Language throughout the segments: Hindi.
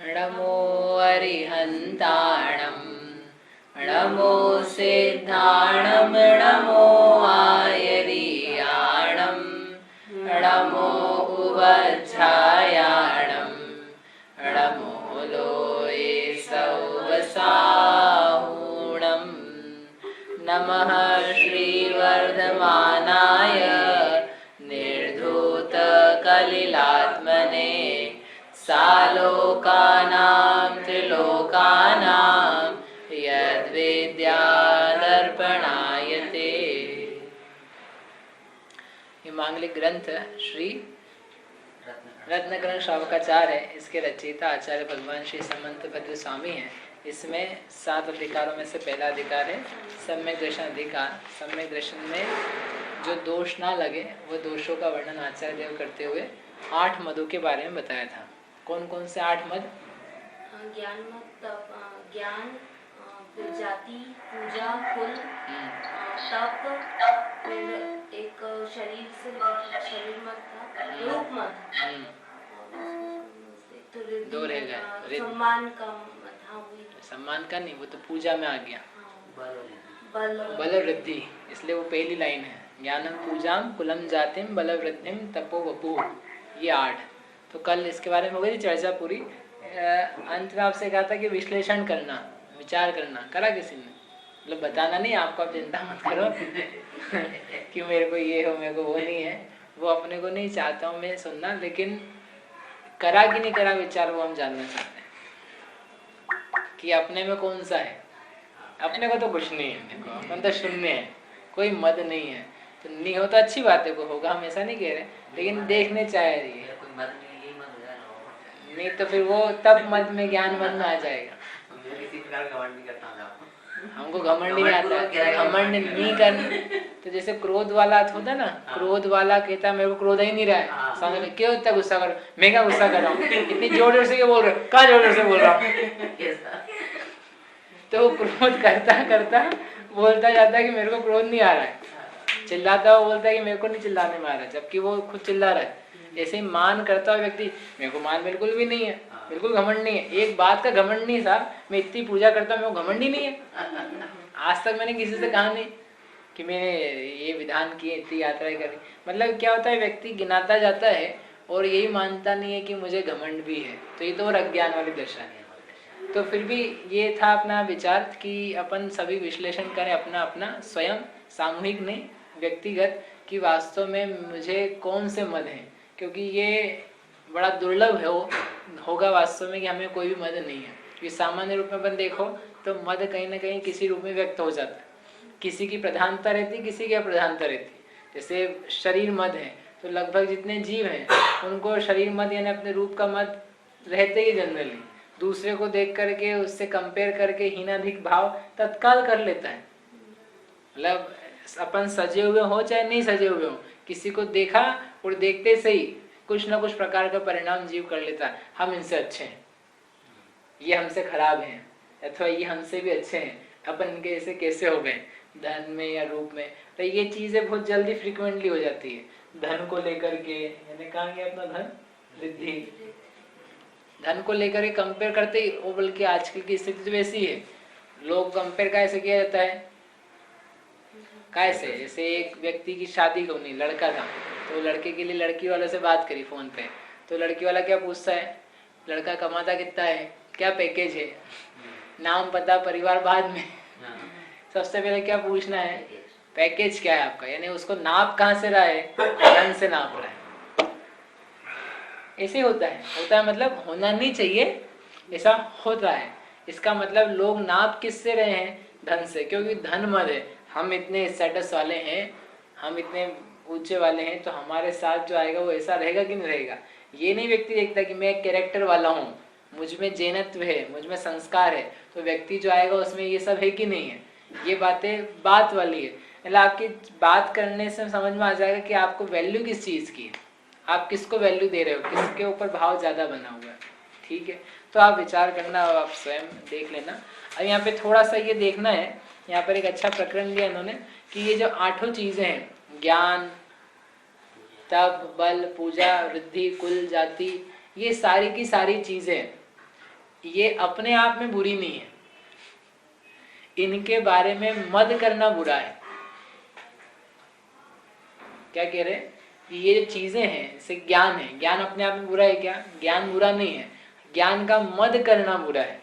नमो अरिहन्ताणं नमो सिद्धाणं नमो आयर्याणं नमो उवज्झायाणं नमो लोये सौवसाहूणं नमः श्रीवर्धमानाय निर्धूतकलिलात्मने सालोकानां त्रिलोकानां यद्विद्यादर्पणायते। ये मांगलिक ग्रंथ श्री रत्नकरण श्रावकाचार्य है। इसके रचयिता आचार्य भगवान श्री समंत भद्र स्वामी हैं। इसमें 7 अधिकारों में से पहला अधिकार है सम्यक दर्शन अधिकार। सम्यक दर्शन में जो दोष ना लगे वो दोषों का वर्णन आचार्य देव करते हुए 8 मदों के बारे में बताया था। कौन कौन से 8 मद? ज्ञान मत, ज्ञान, जाति, पूजा, कुल, तप, फिर एक शरीर मत था, रूप मत, तो 2 रह गए। सम्मान का मत। हाँ, सम्मान का नहीं, वो तो पूजा में आ गया। बल वृद्धि, इसलिए वो पहली लाइन है। ज्ञानम पूजाम कुलम जातिम बल वृद्धिम तपो वपु, ये 8। तो कल इसके बारे में हो गई चर्चा पूरी। अंत में आपसे कहा था कि विश्लेषण करना, विचार करना, करा किसी ने? मतलब बताना नहीं आपको, आप चिंता मत करो कि मेरे को ये हो, मेरे को वो नहीं है। वो अपने को नहीं चाहता हूँ मैं सुनना, लेकिन करा कि नहीं करा विचार वो हम जानना चाहते हैं कि अपने में कौन सा है। अपने को तो कुछ नहीं है, देखो अपन तो शून्य है, कोई मद नहीं है। तो नहीं हो तो अच्छी बात है, को होगा हम ऐसा नहीं कह रहे, लेकिन देखने चाहिए। नहीं तो फिर वो तब मद में, ज्ञान मद में आ जाएगा। हमको घमंड नहीं आता, घमंड नहीं करना। तो जैसे क्रोध वाला होता ना, क्रोध वाला कहता मेरे को क्रोध ही नहीं रहा है, सामने में क्यों इतना गुस्सा कर, मैं क्या गुस्सा कर रहा हूँ, इतनी जोर से क्यों बोल रहे हो, कहाँ जोर से बोल रहा हूँ। तो क्रोध करता करता बोलता जाता है कि मेरे को क्रोध नहीं आ रहा है, चिल्लाता हुआ बोलता है कि मेरे को नहीं चिल्लाने में आ रहा है, जबकि वो खुद चिल्ला रहा है। ऐसे ही मान करता हुआ व्यक्ति, मेरे को मान बिल्कुल भी नहीं है, बिल्कुल घमंड नहीं है। एक बात का घमंड नहीं साहब, मैं इतनी पूजा करता हूँ, मेरे को घमंड ही नहीं है। आज तक मैंने किसी से कहा नहीं कि मैंने ये विधान किए, इतनी यात्राएं करी। मतलब क्या होता है, व्यक्ति गिनाता जाता है और यही मानता नहीं है कि मुझे घमंड भी है। तो ये तो और अज्ञान वाली दशा है। तो फिर भी ये था अपना विचार कि अपन सभी विश्लेषण करें अपना अपना, स्वयं, सामूहिक नहीं, व्यक्तिगत, कि वास्तव में मुझे कौन से मद हैं। क्योंकि ये बड़ा दुर्लभ होगा वास्तव में कि हमें कोई भी मद नहीं है। क्योंकि सामान्य रूप में अपन देखो तो मद कहीं ना कहीं किसी रूप में व्यक्त हो जाता है। किसी की प्रधानता रहती, किसी की अप्रधानता रहती। जैसे शरीर मद है तो लगभग जितने जीव हैं उनको शरीर मद यानी अपने रूप का मद रहते ही जनरली। दूसरे को देख करके, उससे कंपेयर करके हीनाधिक भाव तत्काल कर लेता है। मतलब अपन सजे हुए हो चाहे नहीं सजे हुए हो, किसी को देखा और देखते से ही कुछ ना कुछ प्रकार का परिणाम जीव कर लेता है। हम इनसे अच्छे हैं, ये हमसे खराब हैं, अथवा ये हमसे भी अच्छे हैं, अपन इनके जैसे कैसे हो गए धन में या रूप में। तो ये चीजें बहुत जल्दी फ्रिक्वेंटली हो जाती है। धन को लेकर के, मैंने कहा कि अपना धन वृद्धि, धन को लेकर के कंपेयर करते ही वो, बल्कि आजकल की स्थिति तो वैसी है, लोग कंपेयर कैसे किया जाता है, कैसे, जैसे एक व्यक्ति की शादी होनी, लड़का था, तो लड़के के लिए लड़की वालों से बात करी फोन पे, तो लड़की वाला क्या पूछता है, लड़का कमाता कितना है, क्या पैकेज है, नाम पता परिवार बाद में। सबसे पहले क्या पूछना है, पैकेज क्या है आपका, यानी उसको नाप कहाँ से रहा है, धन से नाप रहा है। ऐसे होता है मतलब होना नहीं चाहिए, ऐसा होता है। इसका मतलब लोग नाप किससे रहे हैं, धन से, क्योंकि धन मद है। हम इतने स्टेटस वाले हैं, हम इतने ऊंचे वाले हैं, तो हमारे साथ जो आएगा वो ऐसा रहेगा कि नहीं रहेगा। ये नहीं व्यक्ति देखता कि मैं कैरेक्टर वाला हूँ, मुझ में जैनत्व है, मुझ में संस्कार है, तो व्यक्ति जो आएगा उसमें ये सब है कि नहीं है। ये बातें बात वाली है। मतलब आपकी बात करने से समझ में आ जाएगा कि आपको वैल्यू किस चीज़ की है, आप किसको वैल्यू दे रहे हो, किसके ऊपर भाव ज़्यादा बना हुआ है। ठीक है, तो आप विचार करना, आप स्वयं देख लेना। अब यहाँ पे थोड़ा सा ये देखना है, यहाँ पर एक अच्छा प्रकरण दिया इन्होंने कि ये जो 8 चीजें हैं, ज्ञान, तप, बल, पूजा, वृद्धि, कुल, जाति, ये सारी की सारी चीजें ये अपने आप में बुरी नहीं है, इनके बारे में मद करना बुरा है। क्या कह रहे हैं कि ये जो चीजें हैं, जैसे ज्ञान है, ज्ञान अपने आप में बुरा है क्या? ज्ञान बुरा नहीं है, ज्ञान का मद करना बुरा है।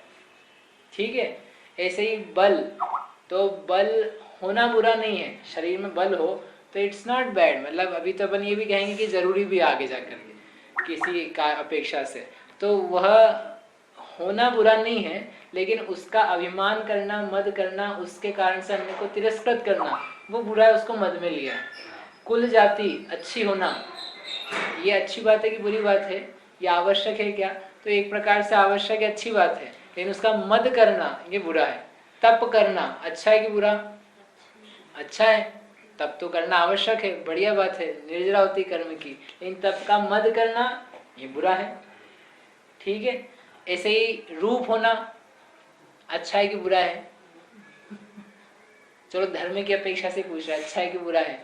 ठीक है, ऐसे ही बल, तो बल होना बुरा नहीं है, शरीर में बल हो तो इट्स नॉट बैड। मतलब अभी तो अपन ये भी कहेंगे कि जरूरी भी आगे जाकर के किसी का अपेक्षा से, तो वह होना बुरा नहीं है, लेकिन उसका अभिमान करना, मद करना, उसके कारण से अन्य को तिरस्कृत करना, वो बुरा है, उसको मद में लिया। कुल जाति अच्छी होना, ये अच्छी बात है कि बुरी बात है? ये आवश्यक है क्या? तो एक प्रकार से आवश्यक है, अच्छी बात है, लेकिन उसका मद करना ये बुरा है। तप करना अच्छा है कि बुरा? अच्छा है, तप तो करना आवश्यक है, बढ़िया बात है, निर्जरा होती कर्म की, लेकिन तप का मद करना ये बुरा है। ठीक है, ऐसे ही रूप होना अच्छा है कि बुरा है? चलो धर्म की अपेक्षा से पूछ रहा है, अच्छा है कि बुरा है?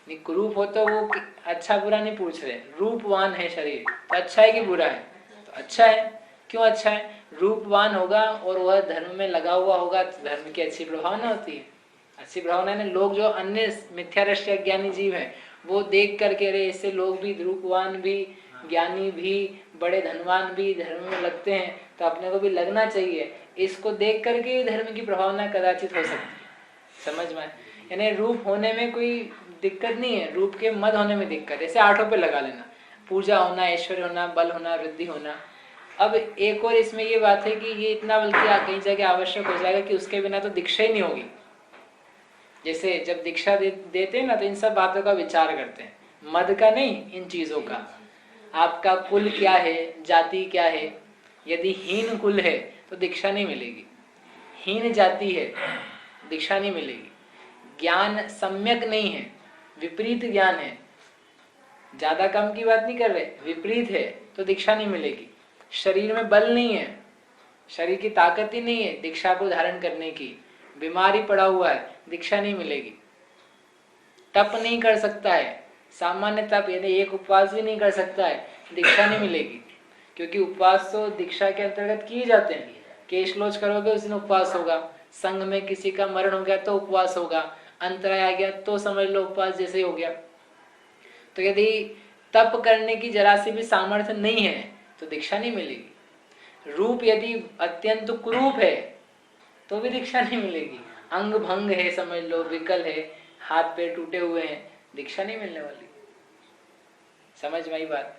नहीं, कुरूप हो तो वो अच्छा बुरा नहीं पूछ रहे, रूपवान है शरीर तो अच्छा है कि बुरा है? तो अच्छा है। क्यों अच्छा है? रूपवान होगा और वह धर्म में लगा हुआ होगा, धर्म की अच्छी प्रभावना होती है। अच्छी प्रभावना ने लोग, जो अन्य मिथ्या दृष्टि अज्ञानी जीव है, वो देख करके अरे इससे लोग भी रूपवान भी, ज्ञानी भी, बड़े धनवान भी धर्म में लगते हैं, तो अपने को भी लगना चाहिए। इसको देख करके धर्म की प्रभावना कदाचित हो सकती है। समझ में? यानी रूप होने में कोई दिक्कत नहीं है, रूप के मद होने में दिक्कत है। ऐसे आठों पे लगा लेना, पूजा होना, ऐश्वर्य होना, बल होना, वृद्धि होना। अब एक और इसमें ये बात है कि ये इतना बल्कि कहीं जगह आवश्यक हो जाएगा कि उसके बिना तो दीक्षा ही नहीं होगी। जैसे जब दीक्षा देते हैं ना, तो इन सब बातों का विचार करते हैं, मद का नहीं, इन चीजों का। आपका कुल क्या है, जाति क्या है? यदि हीन कुल है तो दीक्षा नहीं मिलेगी, हीन जाति है दीक्षा नहीं मिलेगी। ज्ञान सम्यक नहीं है, विपरीत ज्ञान है, ज्यादा कम की बात नहीं कर रहे, विपरीत है तो दीक्षा नहीं मिलेगी। शरीर में बल नहीं है, शरीर की ताकत ही नहीं है दीक्षा को धारण करने की, बीमारी पड़ा हुआ है, दीक्षा नहीं मिलेगी। तप नहीं कर सकता है, सामान्य तप यानी एक उपवास भी नहीं कर सकता है, दीक्षा नहीं मिलेगी। क्योंकि उपवास तो दीक्षा के अंतर्गत किए जाते हैं। केश लोच करोगे उस दिन उपवास होगा, संघ में किसी का मरण हो गया तो उपवास होगा, अंतराय आ गया तो समझ लो उपवास जैसे हो गया। तो यदि तप करने की जरा सी भी सामर्थ्य नहीं है तो दीक्षा नहीं मिलेगी। रूप यदि अत्यंत कुरूप है तो भी दीक्षा नहीं मिलेगी। अंग भंग है, समझ लो विकल है, हाथ पैर टूटे हुए हैं, दीक्षा नहीं मिलने वाली। समझ में आई बात?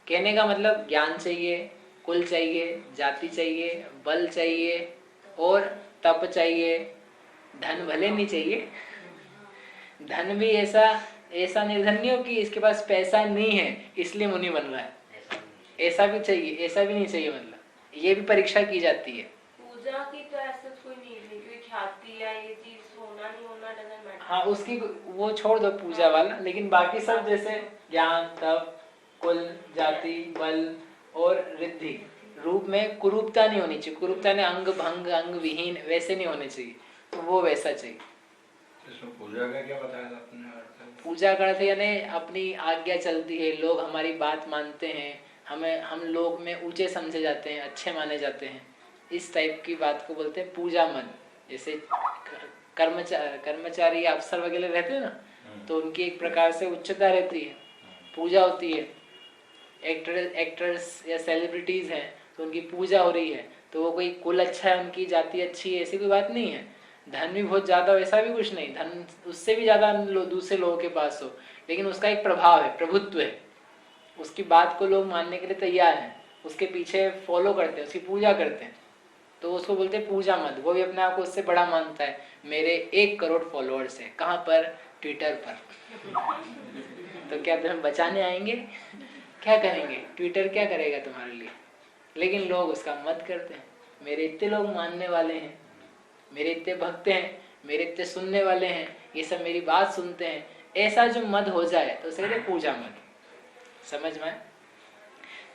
कहने का मतलब ज्ञान चाहिए, कुल चाहिए, जाति चाहिए, बल चाहिए और तप चाहिए। धन भले नहीं चाहिए, धन भी ऐसा निर्धन नहीं हो कि इसके पास पैसा नहीं है इसलिए मुनि बन रहा है, ऐसा भी चाहिए, ऐसा भी नहीं चाहिए। मतलब ये भी परीक्षा की जाती है। पूजा की तो ऐसा कोई नहीं है, क्योंकि ख्याति या ये चीज होना नहीं होना डजंट मैटर। हाँ, उसकी वो छोड़ दो पूजा वाला, लेकिन बाकी सब जैसे ज्ञान, तप, कुल, जाति, बल और रिद्धि, रूप में कुरूपता नहीं होनी चाहिए। कुरूपता ने अंग भंग, अंग विहीन वैसे नहीं होने चाहिए, तो वो वैसा चाहिए। इसमें पूजा का क्या बताया था आपने? पूजा करते यानी अपनी आज्ञा चलती है, लोग हमारी बात मानते हैं, हम लोग में ऊंचे समझे जाते हैं, अच्छे माने जाते हैं, इस टाइप की बात को बोलते हैं पूजा मन। जैसे कर्मचारी अफसर वगैरह रहते हैं ना, तो उनकी एक प्रकार से उच्चता रहती है, पूजा होती है। एक्टर्स या सेलिब्रिटीज हैं तो उनकी पूजा हो रही है, तो वो कोई कुल अच्छा है, उनकी जाति अच्छी है, ऐसी कोई बात नहीं है। धन भी बहुत ज्यादा, वैसा भी कुछ नहीं, धन उससे भी ज्यादा दूसरे लोगों के पास हो, लेकिन उसका एक प्रभाव है, प्रभुत्व है, उसकी बात को लोग मानने के लिए तैयार हैं, उसके पीछे फॉलो करते हैं, उसकी पूजा करते हैं, तो उसको बोलते हैं पूजा मत। वो भी अपने आप को उससे बड़ा मानता है, मेरे 1 करोड़ फॉलोअर्स है, कहाँ पर? ट्विटर पर। तो क्या तुम्हें बचाने आएंगे? क्या करेंगे? ट्विटर क्या करेगा तुम्हारे लिए? लेकिन लोग उसका मत करते हैं, मेरे इतने लोग मानने वाले हैं, मेरे इतने भक्त हैं, मेरे इतने सुनने वाले हैं, ये सब मेरी बात सुनते हैं, ऐसा जो मद हो जाए तो उसे कहते पूजा मद। समझ में?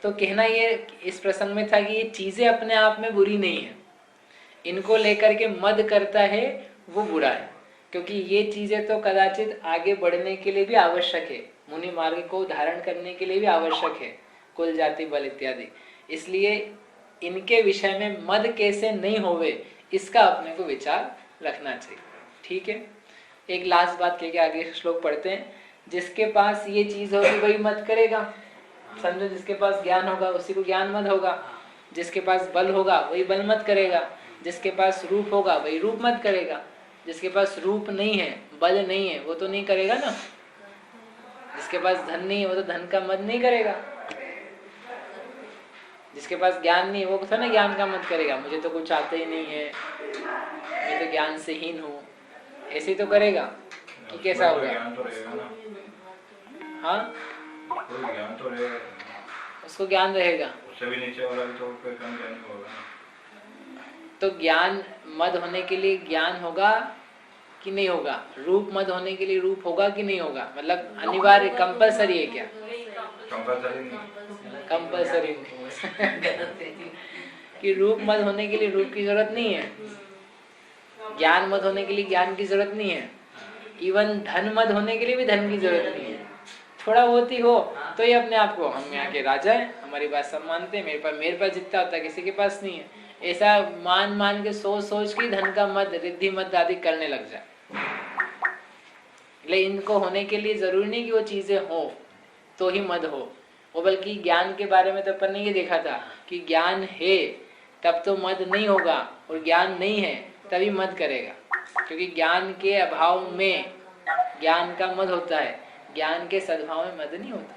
तो कहना ये इस प्रसंग में था कि ये चीजें अपने आप में बुरी नहीं है, इनको लेकर के मद करता है वो बुरा है, क्योंकि ये चीजें तो कदाचित आगे बढ़ने के लिए भी आवश्यक है, मुनि मार्ग को धारण करने के लिए भी आवश्यक है, कुल जाति बल इत्यादि। इसलिए इनके विषय में मद कैसे नहीं होवे, इसका अपने को विचार रखना चाहिए। ठीक है, एक लास्ट बात कह के आगे श्लोक पढ़ते हैं। जिसके पास ये चीज होगी वही मत करेगा, समझो, जिसके पास ज्ञान होगा उसी को ज्ञान मत होगा, जिसके पास बल होगा वही बल मत करेगा, जिसके पास रूप होगा वही रूप मत करेगा, जिसके पास रूप नहीं है बल नहीं है वो तो नहीं करेगा ना, जिसके पास धन नहीं है वो तो धन का मत नहीं करेगा, जिसके पास ज्ञान नहीं है वो तो ना ज्ञान का मत करेगा, मुझे तो कुछ आता ही नहीं है, मैं तो ज्ञान से हीन हूँ, ऐसे ही तो करेगा कि कैसा होगा? ज्ञान तो रहेगा ना। हाँ, कोई ज्ञान तो रहेगा, उसको ज्ञान रहेगा, उससे भी नीचे वाला भी तो कोई कम ज्ञान होगा। तो ज्ञान मद होने के लिए ज्ञान होगा कि नहीं होगा, रूप मद होने के लिए रूप होगा कि नहीं होगा, मतलब अनिवार्य कंपलसरी है क्या? कंपलसरी नहीं, कंपलसरी नहीं कि रूप मद होने के लिए रूप की जरूरत नहीं है, ज्ञान मद होने के लिए ज्ञान की जरूरत नहीं है, इवन धन मद होने के लिए भी धन की जरूरत नहीं है। थोड़ा बहुत ही हो तो ये अपने आप को, हम यहाँ के राजा हैं, हमारी बात सब मानते हैं, मेरे पास जितना होता है किसी के पास नहीं है, ऐसा मान के सोच के धन का मद, रिद्धि मद आदि करने लग जाए। लेकिन इनको होने के लिए जरूरी नहीं कि वो चीजें हो तो ही मद हो, वो बल्कि ज्ञान के बारे में तो अपन ने ये देखा था कि ज्ञान है तब तो मद नहीं होगा, और ज्ञान नहीं है तभी मद करेगा, क्योंकि ज्ञान के अभाव में ज्ञान का मद होता है, ज्ञान के सद्भाव में मद नहीं होता।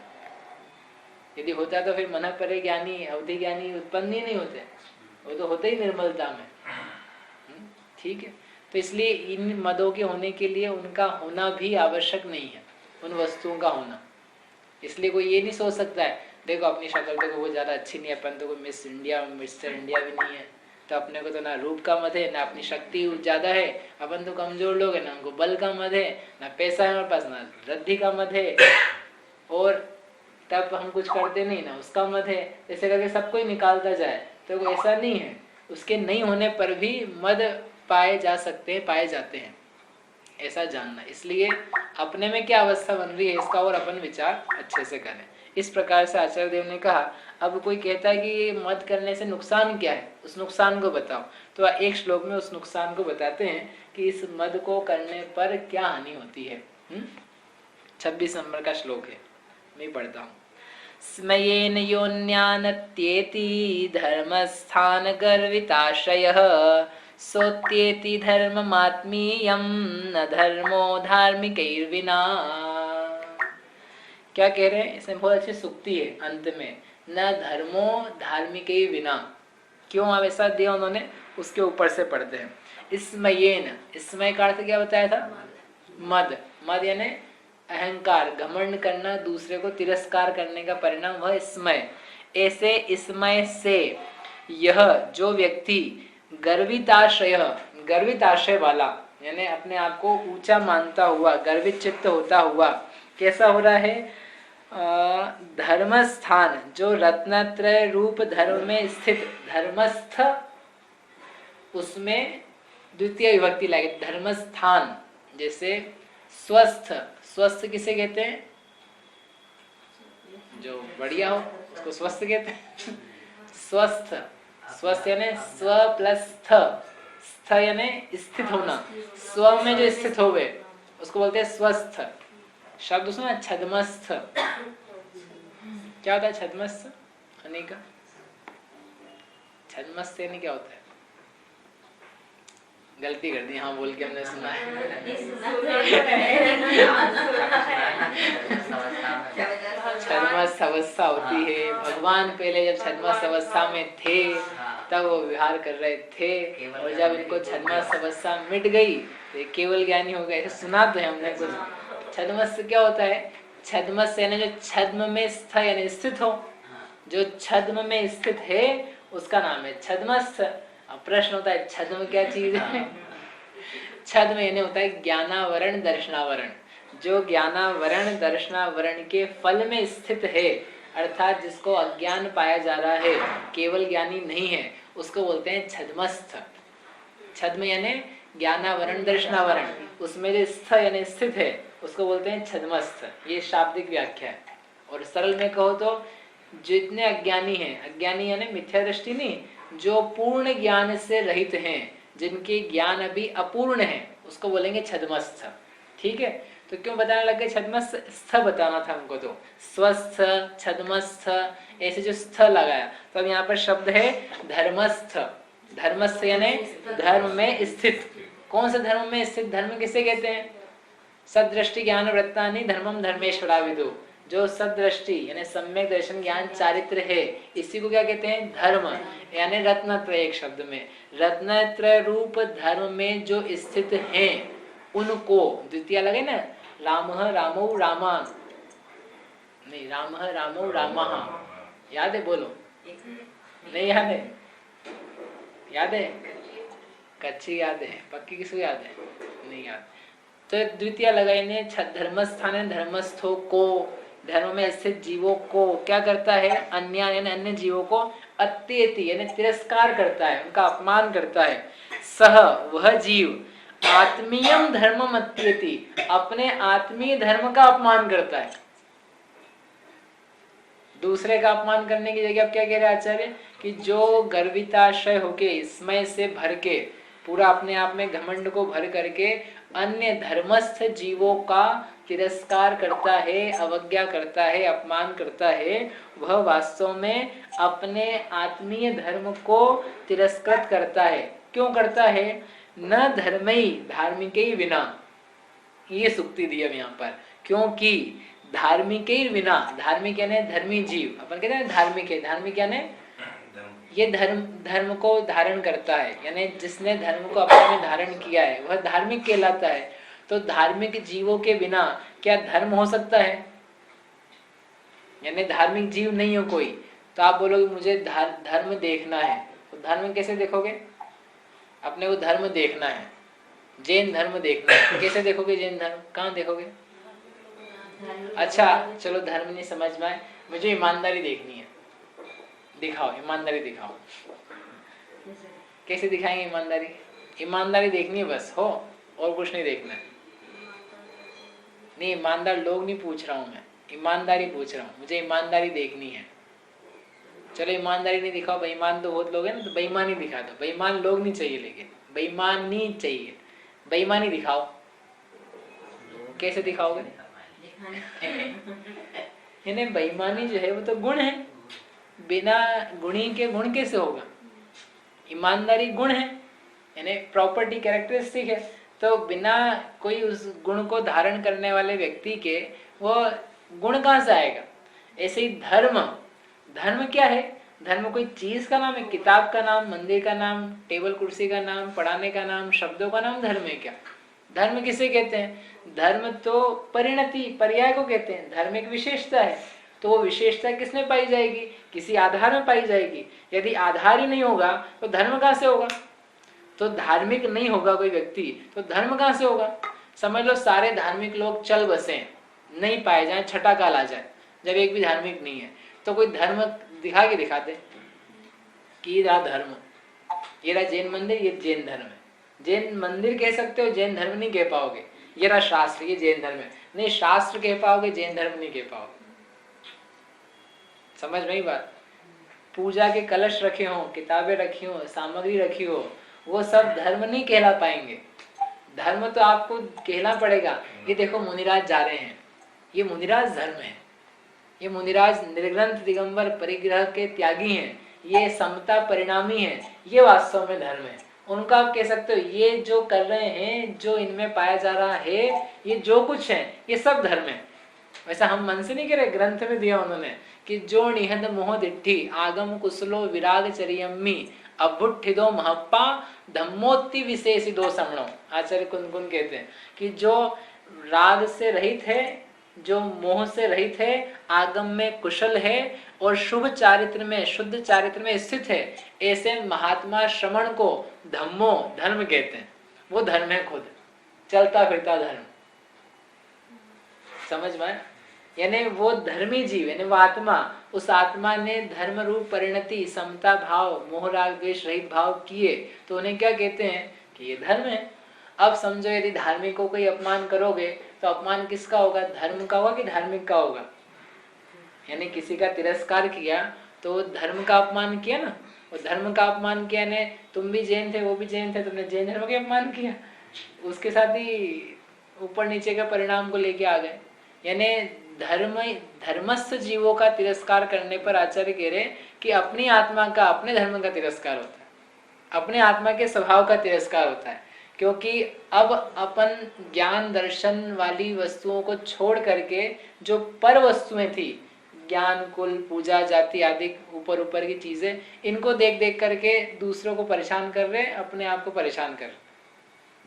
यदि होता तो फिर मन परे ज्ञानी, अवधि ज्ञानी उत्पन्न ही नहीं होते, वो तो होते ही निर्मलता में। ठीक है, तो इसलिए इन मदों के होने के लिए उनका होना भी आवश्यक नहीं है, उन वस्तुओं का होना। इसलिए कोई ये नहीं सोच सकता है देखो अपनी शक्ल देखो वो ज्यादा अच्छी नहीं है, अपन तो कोई मिस इंडिया मिस्टर इंडिया भी नहीं है, तो अपने को तो ना रूप का मद है, ना अपनी शक्ति ज्यादा है, अपन तो कमजोर लोग है, ना हमको बल का मद है, ना पैसा है हमारे पास, ना वृद्धि का मद है, और तब हम कुछ करते नहीं, ना उसका मद है, ऐसे करके सबको ही निकालता जाए तो ऐसा नहीं है। उसके नहीं होने पर भी मद पाए जा सकते हैं, पाए जाते हैं, ऐसा जानना। इसलिए अपने में क्या अवस्था बन रही है इसका और अपन विचार अच्छे से करें। इस प्रकार से आचार्य देव ने कहा। अब कोई कहता है कि ये मद करने से नुकसान क्या है, उस नुकसान को बताओ, तो एक श्लोक में उस नुकसान को बताते हैं कि इस मद को करने पर क्या हानि होती है। 26 नंबर का श्लोक है, मैं पढ़ता हूँ। स्मयेन योन्यानत्येति धर्मस्थान गर्विताशयः सोत्येति धर्ममात्मीयं न धर्मो धार्मिकैर्विना। क्या कह रहे हैं इसमें? बहुत अच्छी सूक्ति है अंत में, न धर्मो धार्मिकैर्विना। क्यों अब ऐसा दिया उन्होंने, उसके ऊपर से पढ़ते हैं। स्मयेन, स्मय का अर्थ क्या बताया था? मद। मद यानी अहंकार, घमंड करना, दूसरे को तिरस्कार करने का परिणाम वह स्मय। ऐसे स्मय से यह जो व्यक्ति गर्विताशय, गर्वित आशय वाला यानी अपने आप को ऊंचा मानता हुआ, गर्वित चित्त होता हुआ, कैसा हो रहा है? धर्मस्थान, जो रत्नत्रय रूप धर्म में स्थित धर्मस्थ, उसमें द्वितीय विभक्ति लगे धर्मस्थान। जैसे स्वस्थ, स्वस्थ किसे कहते हैं? जो बढ़िया हो उसको स्वस्थ कहते हैं। स्वस्थ, स्वस्थ यानी स्व प्लस स्थ, स्थ यानी स्थित होना, स्व में जो स्थित होवे उसको बोलते हैं स्वस्थ। शब्द सुना छद्मस्थ, क्या होता है छद्मस्थ होने का? छद्मस्थ यानी क्या होता है? गलती कर दी, हाँ बोल के हमने सुना है। छद्मस्थ अवस्था होती है। भगवान पहले जब छद्मस्थ अवस्था में थे तब वो विहार कर रहे थे, और जब इनको छद्मस्थ अवस्था मिट गई तो केवल ज्ञानी हो गए। सुना तो है हमने कुछ। छद्मस्थ क्या होता है? छद्मस्थ यानी जो छद्म में स्थ यानी स्थित हो, जो छद्म में स्थित है उसका नाम है छद्मस्थ। अब प्रश्न होता है छद्म क्या चीज है? छद्म यानी होता है ज्ञानावरण दर्शनावरण। जो ज्ञानावरण दर्शनावरण के फल में स्थित है, अर्थात जिसको अज्ञान पाया जा रहा है, केवल ज्ञानी नहीं है, उसको बोलते हैं छद्मस्थ। छद्म यानी ज्ञानावरण दर्शनावरण, उसमें जो स्थ यानी स्थित है उसको बोलते हैं छद्मस्थ। ये शाब्दिक व्याख्या है। और सरल में कहो तो जितने अज्ञानी हैं, अज्ञानी यानी मिथ्या दृष्टि नहीं, जो पूर्ण ज्ञान से रहित हैं, जिनके ज्ञान अभी अपूर्ण है, उसको बोलेंगे छद्मस्थ। ठीक है, तो क्यों बताने लगे छद्मस्थ? स्थ बताना था हमको, तो स्वस्थ, छद्मस्थ, ऐसे जो स्थ लगाया, तो अब यहाँ पर शब्द है धर्मस्थ। धर्मस्थ यानी धर्म में स्थित। कौन से धर्म में स्थित? धर्म किसे कहते हैं? सदृष्टि ज्ञान वृत्तानि धर्मम धर्मेश्वरा विदु। जो सदृष्टि यानी सम्यक दर्शन ज्ञान चारित्र है, इसी को क्या कहते हैं? धर्म। यानी रत्नत्रय, एक शब्द में रत्नत्रय रूप धर्म में जो स्थित हैं उनको, द्वितीय लगे ना, राम रामौ रामान, नहीं राम रामौ रामः, याद है? बोलो, नहीं याद है? याद है? कच्ची याद है, पक्की किसको याद है? नहीं याद। तो द्वितीय लगाइने, धर्मस्थान धर्मस्थों को, धर्म में स्थित जीवों को क्या करता है? अन्य यानी अन्य जीवों को अत्येति यानी तिरस्कार करता है, उनका अपमान करता है। सह वह जीव आत्मीयम धर्मम अत्येति, अपने आत्मीय धर्म का अपमान करता है। दूसरे का अपमान करने की जगह अब क्या कह रहे आचार्य कि जो गर्विताशय होके, इसमय से भर के, पूरा अपने आप में घमंड को भर करके अन्य धर्मस्थ जीवों का तिरस्कार करता है, अवज्ञा करता है, अपमान करता है, वह वास्तव में अपने आत्मीय धर्म को तिरस्कृत करता है। क्यों करता है? न धर्मई धार्मिक बिना, ये सुक्ति दी है यहाँ पर, क्योंकि धार्मिक बिना, धार्मिक यानी धर्मी जीव, अपन कहते हैं धार्मिक है, धार्मिक यानी ये धर्म को धारण करता है, यानी जिसने धर्म को अपने में धारण किया है वह धार्मिक कहलाता है। तो धार्मिक जीवों के बिना क्या धर्म हो सकता है? यानी धार्मिक जीव नहीं हो कोई, तो आप बोलोगे मुझे धर्म देखना है, तो धर्म कैसे देखोगे? अपने को धर्म देखना है, जैन धर्म देखना है, कैसे देखोगे जैन धर्म? कहाँ देखोगे? अच्छा चलो धर्म नहीं समझ में आए, मुझे ईमानदारी देखनी है, दिखाओ ईमानदारी दिखाओ। कैसे दिखाएंगे ईमानदारी? ईमानदारी देखनी है बस, हो और कुछ नहीं देखना है। नहीं ईमानदार लोग नहीं पूछ रहा हूं मैं, ईमानदारी पूछ रहा हूँ, मुझे ईमानदारी देखनी है। चलो ईमानदारी नहीं दिखाओ, बेईमान तो बहुत लोग हैं ना, तो बेईमानी दिखा दो। बेईमान लोग नहीं चाहिए, लेकिन बेईमानी चाहिए, बेईमानी दिखाओ। कैसे दिखाओगे? यानी बेईमानी जो है वो तो गुण है, बिना गुणी के गुण कैसे होगा? ईमानदारी गुण है, यानी प्रॉपर्टी, कैरेक्टरिस्टिक है, तो बिना कोई उस गुण को धारण करने वाले व्यक्ति के वो गुण कहाँ से आएगा? ऐसे ही धर्म, धर्म क्या है? धर्म कोई चीज का नाम है? किताब का नाम, मंदिर का नाम, टेबल कुर्सी का नाम, पढ़ाने का नाम, शब्दों का नाम धर्म है क्या? धर्म किसे कहते हैं? धर्म तो परिणति, पर्याय को कहते हैं। धर्म एक विशेषता है, तो वो विशेषता किसमें पाई जाएगी? किसी आधार में पाई जाएगी। यदि आधार ही नहीं होगा तो धर्म कहाँ से होगा? तो धार्मिक नहीं होगा कोई व्यक्ति तो धर्म कहाँ से होगा? समझ लो सारे धार्मिक लोग चल बसे, नहीं पाए जाए, छठा काल आ जाए, जब एक भी धार्मिक नहीं है, तो कोई धर्म दिखा के दिखाते कि ये रहा धर्म, ये रहा जैन मंदिर, ये जैन धर्म है। जैन मंदिर कह सकते हो, जैन धर्म नहीं कह पाओगे। ये रहा शास्त्र, ये जैन धर्म है, नहीं शास्त्र कह पाओगे, जैन धर्म नहीं कह पाओगे। समझ में ही बात? पूजा के कलश रखे हो, किताबें रखी हो, सामग्री रखी हो, वो सब धर्म नहीं कहला पाएंगे। धर्म तो आपको कहना पड़ेगा। ये देखो मुनिराज जा रहे हैं, ये मुनिराज धर्म है, ये मुनिराज निर्ग्रंथ दिगंबर परिग्रह के त्यागी हैं, ये समता परिणामी है, ये वास्तव में धर्म है। उनका आप कह सकते हो ये जो कर रहे हैं, जो इनमें पाया जा रहा है, ये जो कुछ है ये सब धर्म है। वैसा हम मन से नहीं कह रहे, ग्रंथ में दिया उन्होंने कि जो निहद मोह दिट्ठी आगम कुशलो विराग चरियम्मी अभुट्ठिदो महप्पा धम्मोत्ति विशेषिदो समणो। आचार्य कुंदकुन कहते हैं कि जो राग से रहित है, जो मोह से रहित है, आगम में कुशल है और शुभ चारित्र में, शुद्ध चारित्र में स्थित है, ऐसे महात्मा श्रमण को धम्मो धर्म कहते हैं। वो धर्म है खुद, चलता फिरता धर्म। समझ में? यानी वो धर्मी जीव, यानी वो आत्मा, उस आत्मा ने धर्म रूप परिणति, समता भाव, मोह राग द्वेष रहित भाव किए, तो उन्हें क्या कहते हैं कि ये धर्म है। अब समझो यदि धार्मिक को कोई अपमान करोगे तो अपमान किसका होगा? धर्म का होगा कि धार्मिक का होगा? यानी किसी का तिरस्कार किया तो वो धर्म का अपमान किया ना। वो धर्म का अपमान किया ने, तुम भी जैन थे वो भी जैन थे, तुमने जैन धर्म का अपमान किया, उसके साथ ही ऊपर नीचे के परिणाम को लेके आ गए। यानी धर्मस्थ जीवों का तिरस्कार करने पर आचार्य कह रहे कि अपनी आत्मा का, अपने धर्म का तिरस्कार होता है, अपने आत्मा के स्वभाव का तिरस्कार होता है। क्योंकि अब अपन ज्ञान दर्शन वाली वस्तुओं को छोड़ करके जो पर वस्तुएं थी, ज्ञान कुल पूजा जाति आदि ऊपर ऊपर की चीजें, इनको देख देख करके दूसरों को परेशान कर रहे, अपने आप को परेशान कर रहे,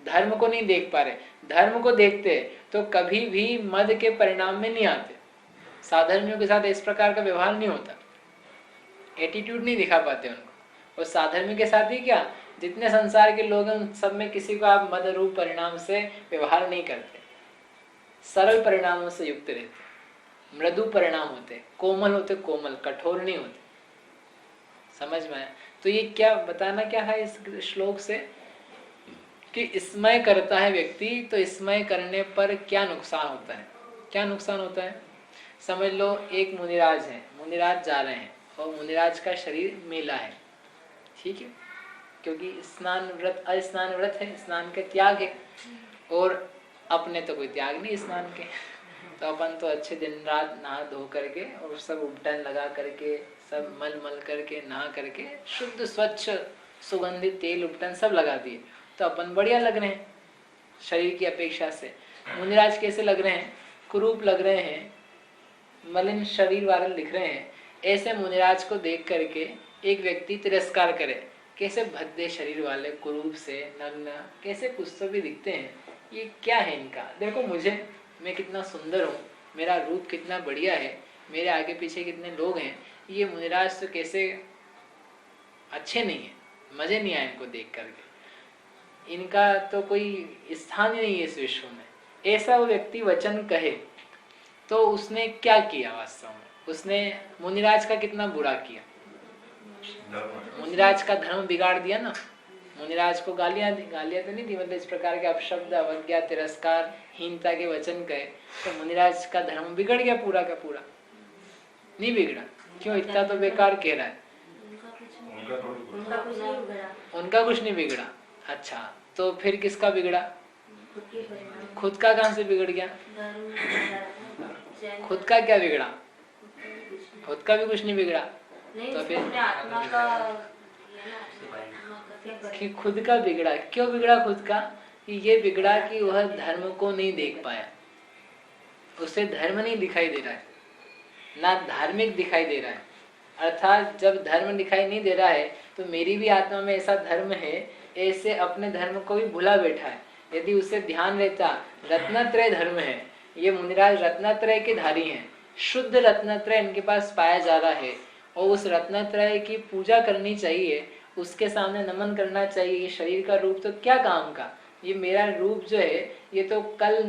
धर्म को नहीं देख पा रहे। धर्म को देखते तो कभी भी मद के परिणाम में नहीं आते। साधर्मियों के साथ इस प्रकार का व्यवहार नहीं होता, एटीट्यूड नहीं दिखा पाते उनको। और साधर्मियों के साथ ही क्या, जितने संसार के लोग हैं उन सब में किसी को आप मद रूप परिणाम से व्यवहार नहीं करते, सरल परिणामों से युक्त रहते, मृदु परिणाम होते, कोमल होते, कोमल, कठोर नहीं होते। समझ में आया? तो ये क्या बताना क्या है इस श्लोक से कि स्मय करता है व्यक्ति, तो स्मय करने पर क्या नुकसान होता है? क्या नुकसान होता है? समझ लो एक मुनिराज है, मुनिराज जा रहे हैं और मुनिराज का शरीर मेला है, ठीक है, क्योंकि स्नान व्रत अस्नान व्रत है, स्नान का त्याग है, और अपने तो कोई त्याग नहीं स्नान के, तो अपन तो अच्छे दिन रात नहा धो करके और सब उपटन लगा करके सब मल मल करके नहा करके शुद्ध स्वच्छ सुगंधित तेल उपटन सब लगा दिए, तो अपन बढ़िया लग रहे हैं शरीर की अपेक्षा से। मुनिराज कैसे लग रहे हैं? कुरूप लग रहे हैं, मलिन शरीर वाले दिख रहे हैं। ऐसे मुनिराज को देख करके एक व्यक्ति तिरस्कार करे, कैसे भद्दे शरीर वाले, कुरूप से, नग्न, कैसे कुछ तो भी दिखते हैं, ये क्या है इनका? देखो मुझे, मैं कितना सुंदर हूँ, मेरा रूप कितना बढ़िया है, मेरे आगे पीछे कितने लोग हैं, ये मुनिराज तो कैसे अच्छे नहीं है, मजे नहीं आए इनको देख करके, इनका तो कोई स्थान ही नहीं है इस विश्व में। ऐसा वो व्यक्ति वचन कहे तो उसने क्या किया? वास्तव में उसने मुनिराज का कितना बुरा किया, मुनिराज का धर्म बिगाड़ दिया ना। मुनिराज को गालियां तो नहीं दी, मतलब इस प्रकार के अपशब्द, अवज्ञा, तिरस्कार, हीनता के वचन कहे, तो मुनिराज का धर्म बिगड़ गया पूरा का पूरा? नहीं बिगड़ा। क्यों? इतना तो बेकार कह रहा है, उनका कुछ नहीं बिगड़ा। अच्छा, तो फिर किसका बिगड़ा? खुद का कहां से बिगड़ गया? खुद का क्या बिगड़ा? खुद का भी कुछ नहीं बिगड़ा। तो फिर कि खुद का बिगड़ा, क्यों बिगड़ा खुद का? कि ये बिगड़ा कि वह धर्म को नहीं देख पाया, उसे धर्म नहीं दिखाई दे रहा है, ना धार्मिक दिखाई दे रहा है। अर्थात जब धर्म दिखाई नहीं दे रहा है तो मेरी भी आत्मा में ऐसा धर्म है, ऐसे अपने धर्म को भी भुला बैठा है। यदि उसे ध्यान रहता, रत्नत्रय धर्म है, ये मुनिराज रत्नत्रय के धारी हैं, शुद्ध रत्नत्रय इनके पास पाया जा रहा है, और उस रत्नत्रय की पूजा करनी चाहिए, उसके सामने नमन करना चाहिए। ये शरीर का रूप तो क्या काम का, ये मेरा रूप जो है ये तो कल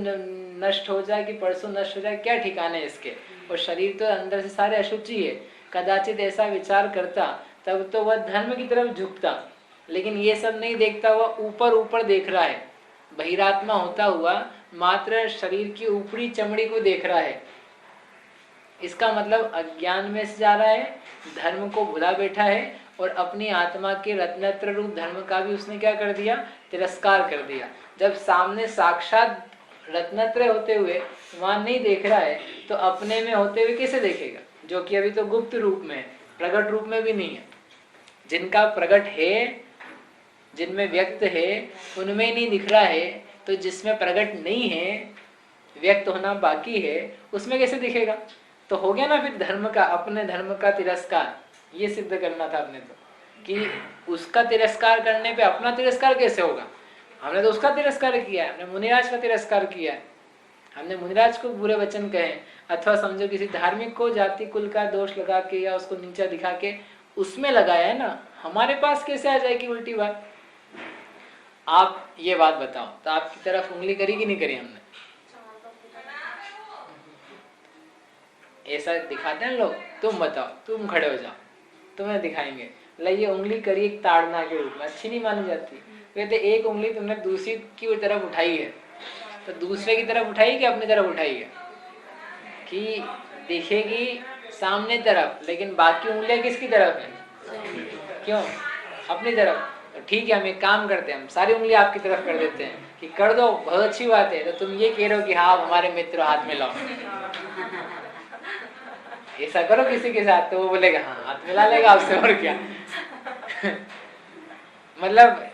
नष्ट हो जाए कि परसों नष्ट हो जाए, क्या ठिकाने इसके, और शरीर तो अंदर से सारे अशुचि है। कदाचित ऐसा विचार करता तब तो वह धर्म की तरफ झुकता, लेकिन ये सब नहीं देखता, वह ऊपर ऊपर देख रहा है, बहिरात्मा होता हुआ मात्र शरीर की ऊपरी चमड़ी को देख रहा है। इसका मतलब अज्ञान में से जा रहा है, धर्म को भुला बैठा है, और अपनी आत्मा के रत्नत्र रूप धर्म का भी उसने क्या कर दिया? तिरस्कार कर दिया। जब सामने साक्षात रत्नत्रय होते हुए वहां नहीं देख रहा है, तो अपने में होते हुए कैसे देखेगा? जो कि अभी तो गुप्त रूप में है, प्रकट रूप में भी नहीं है। जिनका प्रकट है, जिनमें व्यक्त है, उनमें नहीं दिख रहा है, तो जिसमें प्रकट नहीं है, व्यक्त होना बाकी है, उसमें कैसे दिखेगा? तो हो गया ना फिर धर्म का, अपने धर्म का तिरस्कार। ये सिद्ध करना था अपने तो, कि उसका तिरस्कार करने पे अपना तिरस्कार कैसे होगा? हमने तो उसका तिरस्कार किया है, हमने मुनिराज का तिरस्कार किया है, हमने मुनिराज को बुरे वचन कहे, अथवा समझो किसी धार्मिक को जाति कुल का दोष लगा के या उसको नीचा दिखा के उसमें लगाया है ना। हमारे पास कैसे आ जाएगी उल्टी बात? आप ये बात बताओ, तो आपकी तरफ उंगली करी कि नहीं करी हमने? ऐसा दिखाते हैं लोग, तुम बताओ, तुम खड़े हो जाओ, तुम्हें दिखाएंगे, ये उंगली करी एक ताड़ना के रूप में, अच्छी नहीं मानी जाती। कहते एक उंगली तुमने दूसरी की तरफ उठाई है, तो दूसरे की तरफ उठाई कि अपनी तरफ उठाई है? कि दिखेगी सामने तरफ, लेकिन बाकी उंगलियां किसकी तरफ है? क्यों? अपनी तरफ। तो ठीक है, हम एक काम करते हैं, हम सारी उंगलियां आपकी तरफ कर देते हैं कि कर दो, बहुत अच्छी बात है। तो तुम ये कह रहे हो कि हाँ हमारे मित्र हाथ में लाओ, ऐसा करो किसी के साथ, तो वो बोलेगा हाँ हाथ मिला लेगा आपसे, और क्या। मतलब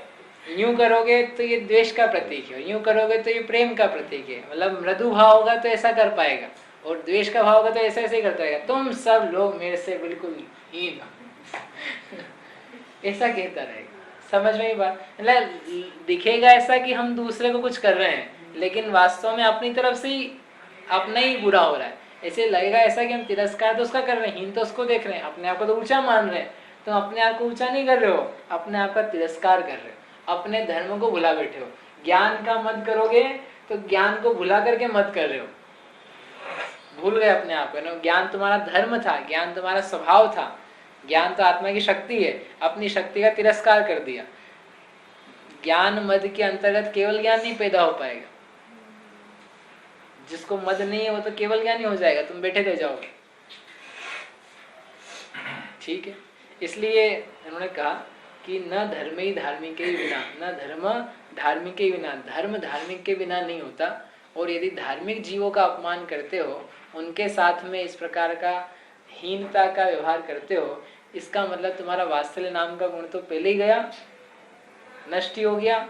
यूं करोगे तो ये द्वेष का प्रतीक है, यूं करोगे तो ये प्रेम का प्रतीक है। मतलब मृदु भाव होगा तो ऐसा कर पाएगा, और द्वेष का भाव होगा तो ऐसा ऐसे करता रहेगा, तुम सब लोग मेरे से बिल्कुल हीन ऐसा कहता रहेगा। समझ में ही बात? मतलब दिखेगा ऐसा कि हम दूसरे को कुछ कर रहे हैं, लेकिन वास्तव में अपनी तरफ से ही अपना ही बुरा हो रहा है। ऐसे लगेगा ऐसा कि हम तिरस्कार तो उसका कर रहे हैं, हीन तो उसको देख रहे हैं, अपने आप को तो ऊंचा मान रहे हैं। तो अपने आप को ऊंचा नहीं कर रहे हो, अपने आप का तिरस्कार कर रहे हो, अपने धर्म को भुला बैठे हो। ज्ञान का मत करोगे तो ज्ञान को भुला करके मत कर रहे हो, भूल गए अपने आप को। ज्ञान तुम्हारा धर्म था, ज्ञान तुम्हारा स्वभाव था, ज्ञान तो आत्मा की शक्ति है, अपनी शक्ति का तिरस्कार कर दिया। ज्ञान मद के अंतर्गत केवल ज्ञान नहीं पैदा हो पाएगा। जिसको मद नहीं है वो तो केवल ज्ञान ही हो जाएगा, तुम बैठे रह जाओगे। ठीक है, इसलिए उन्होंने कहा कि न धर्म ही धार्मिक के बिना, न धर्म धार्मिक के बिना, धर्म धार्मिक के बिना नहीं होता। और यदि धार्मिक जीवों का अपमान करते हो, उनके साथ में इस प्रकार का हीनता का व्यवहार करते हो, इसका मतलब तुम्हारा वात्सल्य नाम का गुण तो पहले ही गया, नष्ट ही हो गया।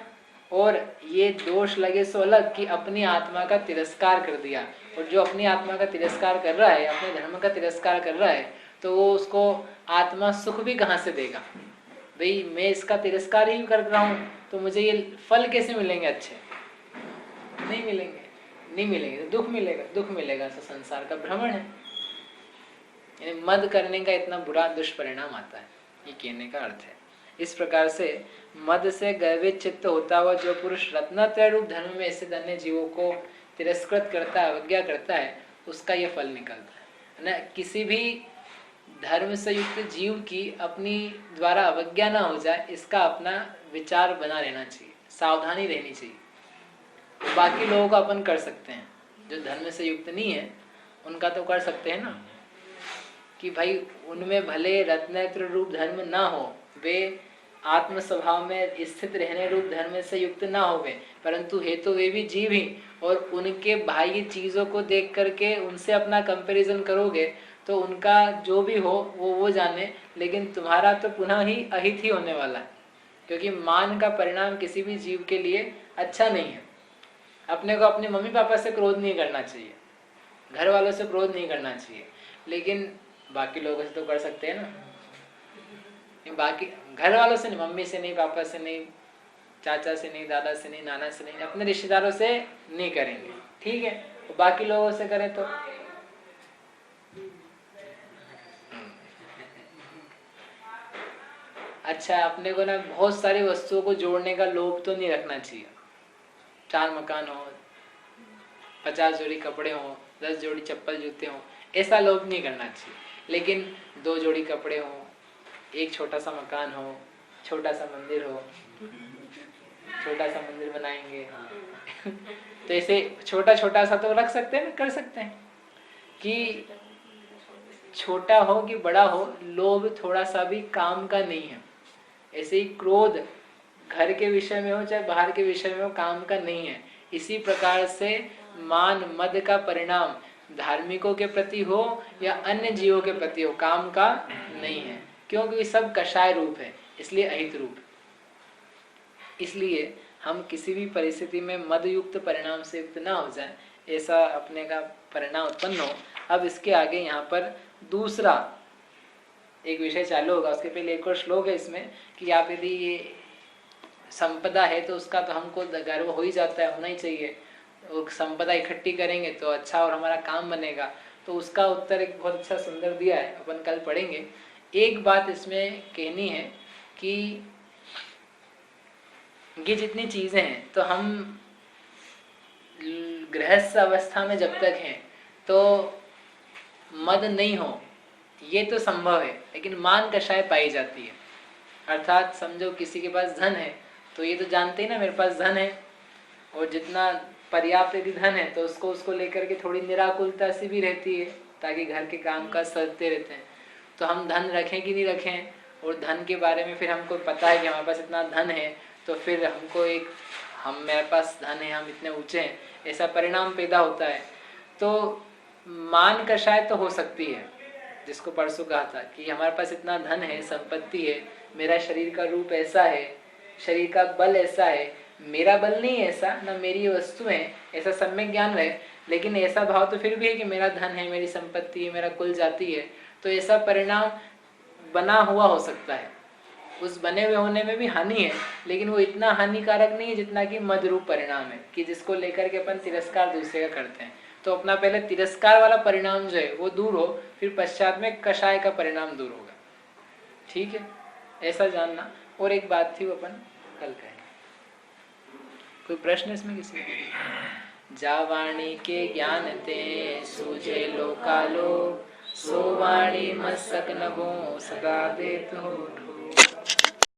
और ये दोष लगे सो अलग कि अपनी आत्मा का तिरस्कार कर दिया। और जो अपनी आत्मा का तिरस्कार कर रहा है, अपने धर्म का तिरस्कार कर रहा है, तो वो उसको आत्मा सुख भी कहाँ से देगा? भाई मैं इसका तिरस्कार ही कर रहा हूँ तो मुझे ये फल कैसे मिलेंगे? अच्छे नहीं मिलेंगे, नहीं मिलेंगे तो दुख मिलेगा, दुख मिलेगा तो संसार का भ्रमण है। यानी मद करने का इतना बुरा दुष्परिणाम आता है, ये कहने का अर्थ है। इस प्रकार से मद से गर्वित चित्त होता हुआ जो पुरुष रत्नत्रय रूप धर्म में स्थित अन्य जीवों को तिरस्कृत करता है, अवज्ञा करता है, उसका यह फल निकलता है। न किसी भी धर्म से युक्त जीव की अपनी द्वारा अवज्ञा ना हो जाए, इसका अपना विचार बना रहना चाहिए, सावधानी रहनी चाहिए। तो बाकी लोगों को अपन कर सकते हैं, जो धर्म से युक्त नहीं है उनका तो कर सकते हैं ना, कि भाई उनमें भले रत्नेत्र रूप धर्म ना हो, वे आत्म स्वभाव में स्थित रहने रूप धर्म से युक्त ना हो वे, परंतु है तो वे भी जीव ही। और उनके बाह्य चीजों को देख करके उनसे अपना कंपैरिजन करोगे तो उनका जो भी हो वो जाने, लेकिन तुम्हारा तो पुनः ही अहित ही होने वाला है। क्योंकि मान का परिणाम किसी भी जीव के लिए अच्छा नहीं है। अपने को अपने मम्मी पापा से क्रोध नहीं करना चाहिए, घर वालों से क्रोध नहीं करना चाहिए, लेकिन बाकी लोगों से तो कर सकते हैं ना। बाकी घर वालों से नहीं, मम्मी से नहीं, पापा से नहीं, चाचा से नहीं, दादा से नहीं, नाना से नहीं, अपने रिश्तेदारों से नहीं करेंगे, ठीक है। तो बाकी लोगों से करें तो अच्छा। अपने को ना बहुत सारी वस्तुओं को जोड़ने का लोभ तो नहीं रखना चाहिए। 4 मकान हो, 50 जोड़ी कपड़े हो, 10 जोड़ी चप्पल जूते हो, ऐसा लोभ नहीं करना चाहिए। लेकिन 2 जोड़ी कपड़े हो, एक छोटा सा मकान हो, छोटा सा मंदिर हो, छोटा सा मंदिर बनाएंगे तो ऐसे छोटा छोटा सा तो रख सकते हैं ना, कर सकते हैं। कि छोटा हो कि बड़ा हो, लोभ थोड़ा सा भी काम का नहीं है। ऐसे ही क्रोध घर के विषय में हो चाहे बाहर के विषय में हो, काम का नहीं है। इसी प्रकार से मान मद का परिणाम धार्मिकों के प्रति हो या अन्य जीवों के प्रति हो, काम का नहीं है। क्योंकि सब कषाय रूप है, इसलिए अहित रूप। इसलिए हम किसी भी परिस्थिति में मद युक्त परिणाम से युक्त ना हो जाए, ऐसा अपने का परिणाम उत्पन्न हो। अब इसके आगे यहाँ पर दूसरा एक विषय चालू होगा। उसके पहले एक और श्लोक है इसमें कि आप यदि ये संपदा है तो उसका तो हमको गर्व हो ही जाता है, होना ही चाहिए। संपदा इकट्ठी करेंगे तो अच्छा और हमारा काम बनेगा। तो उसका उत्तर एक बहुत अच्छा सुंदर दिया है, अपन कल पढ़ेंगे। एक बात इसमें कहनी है कि ये जितनी चीजें हैं तो हम गृहस्थ अवस्था में जब तक हैं तो मद नहीं हो ये तो संभव है, लेकिन मान कषाय पाई जाती है। अर्थात समझो किसी के पास धन है तो ये तो जानते ही ना मेरे पास धन है, और जितना पर्याप्त यदि धन है तो उसको लेकर के थोड़ी निराकुलता सी भी रहती है, ताकि घर के काम काज सजते रहते हैं। तो हम धन रखें कि नहीं रखें, और धन के बारे में फिर हमको पता है कि हमारे पास इतना धन है, तो फिर हमको मेरे पास धन है, हम इतने ऊंचे हैं, ऐसा परिणाम पैदा होता है। तो मान कर शायद तो हो सकती है, जिसको परसों कहा था कि हमारे पास इतना धन है, संपत्ति है, मेरा शरीर का रूप ऐसा है, शरीर का बल ऐसा है, मेरा बल नहीं ऐसा, ना मेरी वस्तु है, ऐसा सम्यक ज्ञान रहे, लेकिन ऐसा भाव तो फिर भी है कि मेरा धन है, मेरी संपत्ति है, मेरा कुल जाति है, तो ऐसा परिणाम बना हुआ हो सकता है। उस बने हुए होने में भी हानि है, लेकिन वो इतना हानिकारक नहीं है जितना कि मदरूप परिणाम है, कि जिसको लेकर के अपन तिरस्कार दूसरे का करते हैं। तो अपना पहले तिरस्कार वाला परिणाम जो है वो दूर हो, फिर पश्चात में कषाय का परिणाम दूर होगा। ठीक है, ऐसा जानना। और एक बात थी वो अपन कल कहें। कोई प्रश्न इसमें किसी को? जावाणी के ज्ञान ते सूझे लोकालो, सो वाणी मस्तक नभो सदा देत हो।